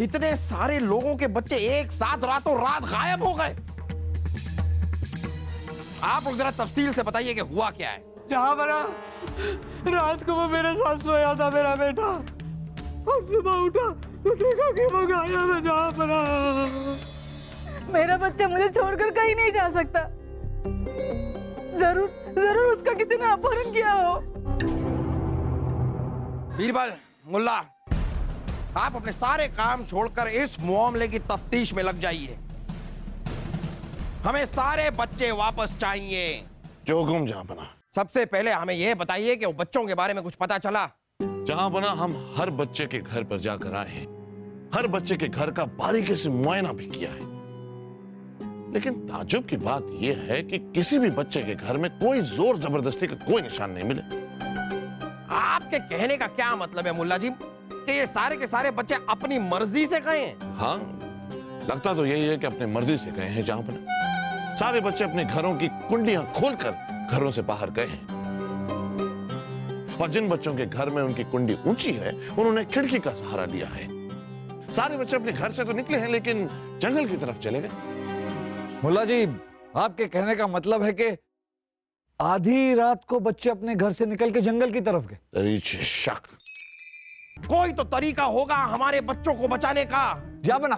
इतने सारे लोगों के बच्चे एक साथ रातों रात गायब हो गए। आप लोग जरा तफसील से बताइए कि हुआ क्या है। जहां बना, रात को वो मेरे साथ सोया था मेरा बेटा, और सुबह उठा तो देखा कि वो गायब है। जहां बना, मेरा बच्चा मुझे छोड़कर कहीं नहीं जा सकता। जरूर जरूर उसका किसी ने अपहरण किया हो। बीरबल, मुल्ला, आप अपने सारे काम छोड़कर इस मामले की तफ्तीश में लग जाइए। हमें सारे बच्चे वापस चाहिए। जो हुक्म जहांपना। सबसे पहले हमें यह बताइए कि वो बच्चों के बारे में कुछ पता चला? जहांपना, हम हर बच्चे के घर पर जाकर आए हैं, हर बच्चे के घर का बारीकी से मुआयना भी किया है, लेकिन ताज्जुब की बात यह है कि किसी भी बच्चे के घर में कोई जोर जबरदस्ती का कोई निशान नहीं मिले। आपके कहने का क्या मतलब है मुल्ला जी कि ये सारे के सारे बच्चे अपनी मर्जी से गए हैं? हाँ, लगता तो यही है कि अपनी मर्जी से गए हैं। जहांपना, सारे बच्चे अपने घरों की कुंडियां खोलकर घरों से बाहर गए हैं, और जिन बच्चों के घर में उनकी कुंडी ऊंची है उन्होंने खिड़की का सहारा लिया है। सारे बच्चे अपने घर से तो निकले हैं, लेकिन जंगल की तरफ चले गए। मुल्ला जी, आपके कहने का मतलब है कि आधी रात को बच्चे अपने घर से निकल के जंगल की तरफ गए? शक। कोई तो तरीका होगा हमारे बच्चों को बचाने का। जहांपना,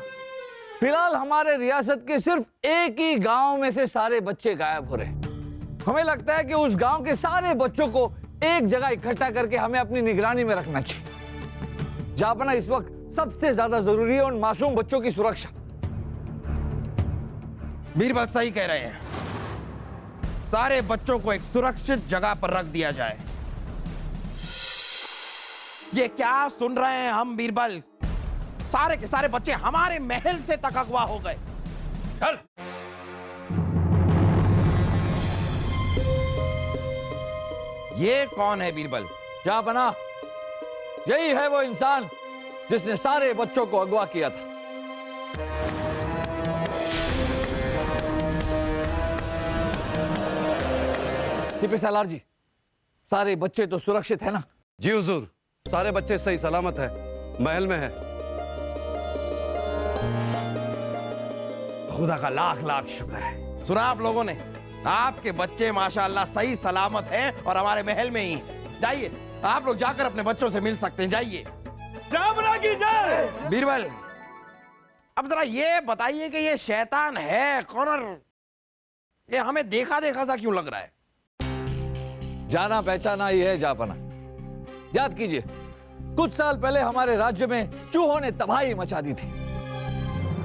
फिलहाल हमारे रियासत के सिर्फ एक ही गांव में से सारे बच्चे गायब हो रहे हैं। हमें लगता है कि उस गांव के सारे बच्चों को एक जगह इकट्ठा करके हमें अपनी निगरानी में रखना चाहिए। जहांपना, इस वक्त सबसे ज्यादा जरूरी है उन मासूम बच्चों की सुरक्षा। बीरबल सही कह रहे हैं, सारे बच्चों को एक सुरक्षित जगह पर रख दिया जाए। ये क्या सुन रहे हैं हम बीरबल? सारे के सारे बच्चे हमारे महल से तक अगवा हो गए। चल। ये कौन है बीरबल? जहांपना, यही है वो इंसान जिसने सारे बच्चों को अगवा किया था। सीपी सालार जी, सारे बच्चे तो सुरक्षित है ना? जी हुजूर, सारे बच्चे सही सलामत है, महल में है। खुदा का लाख लाख शुक्र है। सुना आप लोगों ने, आपके बच्चे माशाअल्लाह सही सलामत हैं और हमारे महल में ही हैं। जाइए, आप लोग जाकर अपने बच्चों से मिल सकते हैं। जाइए। जहांपना की जय। बीरबल, अब जरा ये बताइए कि ये शैतान है कौन और ये हमें देखा देखा सा क्यों लग रहा है? जाना पहचाना ही है जहांपना। याद कीजिए, कुछ साल पहले हमारे राज्य में चूहों ने तबाही मचा दी थी।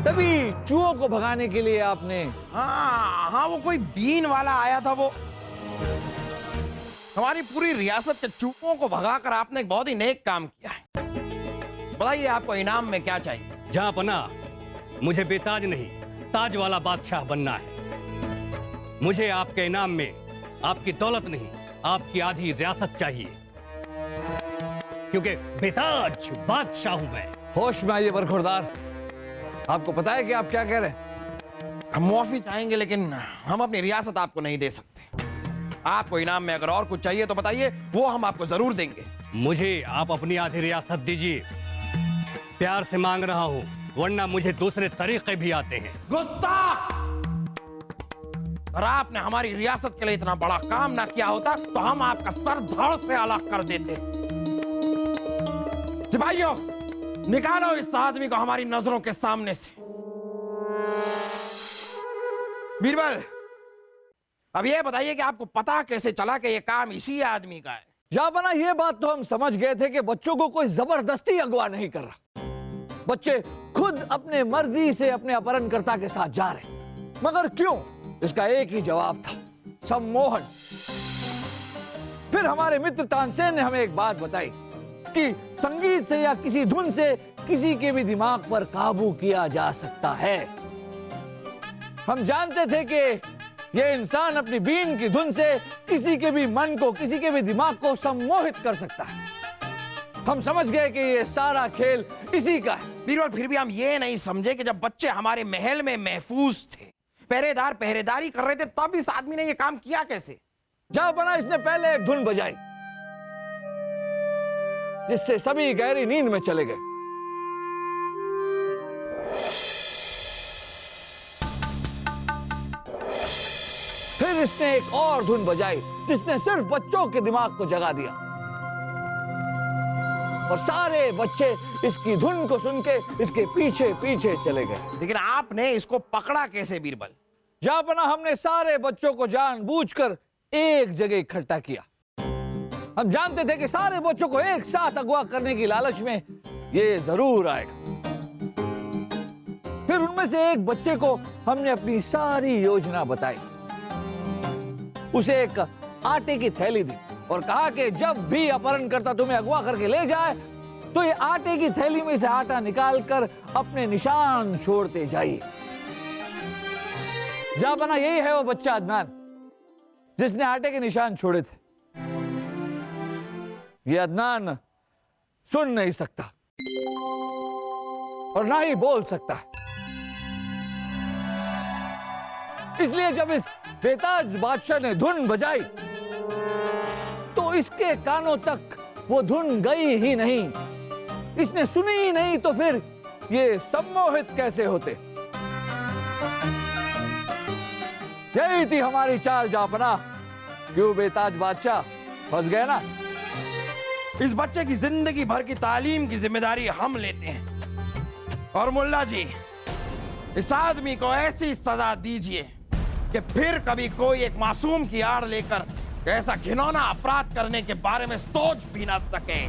तभी चूहों को भगाने के लिए आपने हाँ, वो कोई बीन वाला आया था। वो हमारी पूरी रियासत के चूहों को भगाकर आपने एक बहुत ही नेक काम किया है। बताइए, आपको इनाम में क्या चाहिए? जहांपना, मुझे बेताज नहीं ताज वाला बादशाह बनना है। मुझे आपके इनाम में आपकी दौलत नहीं, आपकी आधी रियासत चाहिए, क्योंकि बेताज बादशाह हूं मैं। होश में आइए बरखुरदार, आपको पता है कि आप क्या कह रहे हैं? हम मुआफी चाहेंगे, लेकिन हम अपनी रियासत आपको नहीं दे सकते। आपको इनाम में अगर और कुछ चाहिए तो बताइए, वो हम आपको जरूर देंगे। मुझे आप अपनी आधी रियासत दीजिए, प्यार से मांग रहा हूं, वरना मुझे दूसरे तरीके भी आते हैं। गुस्ताख! अगर आपने हमारी रियासत के लिए इतना बड़ा काम ना किया होता तो हम आपका सर धड़ से अलग कर देते। सिपाहियों, निकालो इस आदमी को हमारी नजरों के सामने से। बीरबल, अब ये बताइए कि आपको पता कैसे चला कि ये काम इसी आदमी का है? जहांपना, ये बात तो हम समझ गए थे कि बच्चों को कोई जबरदस्ती अगवा नहीं कर रहा। बच्चे खुद अपने मर्जी से अपने अपहरणकर्ता के साथ जा रहे, मगर क्यों? इसका एक ही जवाब था, सम्मोहन। फिर हमारे मित्र तानसेन ने हमें एक बात बताई कि संगीत से या किसी धुन से किसी के भी दिमाग पर काबू किया जा सकता है। हम जानते थे कि यह इंसान अपनी बीन की धुन से किसी के भी मन को, किसी के भी दिमाग को सम्मोहित कर सकता है। हम समझ गए कि ये सारा खेल इसी का है। बीरबल, फिर भी हम ये नहीं समझे कि जब बच्चे हमारे महल में महफूज थे, पहरेदार पहरेदारी कर रहे थे, तब इस आदमी ने ये काम किया कैसे? जहांपना, इसने पहले एक धुन बजाई जिससे सभी गहरी नींद में चले गए। फिर इसने एक और धुन बजाई जिसने सिर्फ बच्चों के दिमाग को जगा दिया, और सारे बच्चे इसकी धुन को सुन के इसके पीछे पीछे चले गए। लेकिन आपने इसको पकड़ा कैसे बीरबल? जहां हमने सारे बच्चों को जानबूझकर एक जगह इकट्ठा किया। हम जानते थे कि सारे बच्चों को एक साथ अगवा करने की लालच में ये जरूर आएगा। फिर उनमें से एक बच्चे को हमने अपनी सारी योजना बताई। उसे एक आटे की थैली दी और कहा कि जब भी अपहरणकर्ता तुम्हें अगवा करके ले जाए तो ये आटे की थैली में से आटा निकालकर अपने निशान छोड़ते जाइए। जहां बना यही है वो बच्चा अदनान जिसने आटे के निशान छोड़े थे। ये अदनान सुन नहीं सकता और ना ही बोल सकता है, इसलिए जब इस बेताज बादशाह ने धुन बजाई तो इसके कानों तक वो धुन गई ही नहीं, इसने सुनी ही नहीं, तो फिर ये सम्मोहित कैसे होते? यही थी हमारी चाल जापना। क्यों बेताज बादशाह, फंस गए ना? इस बच्चे की जिंदगी भर की तालीम की जिम्मेदारी हम लेते हैं। और मुल्ला जी, इस आदमी को ऐसी सजा दीजिए कि फिर कभी कोई एक मासूम की आड़ लेकर ऐसा घिनौना अपराध करने के बारे में सोच भी ना सके।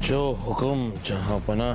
जो हुक्म जहां पना।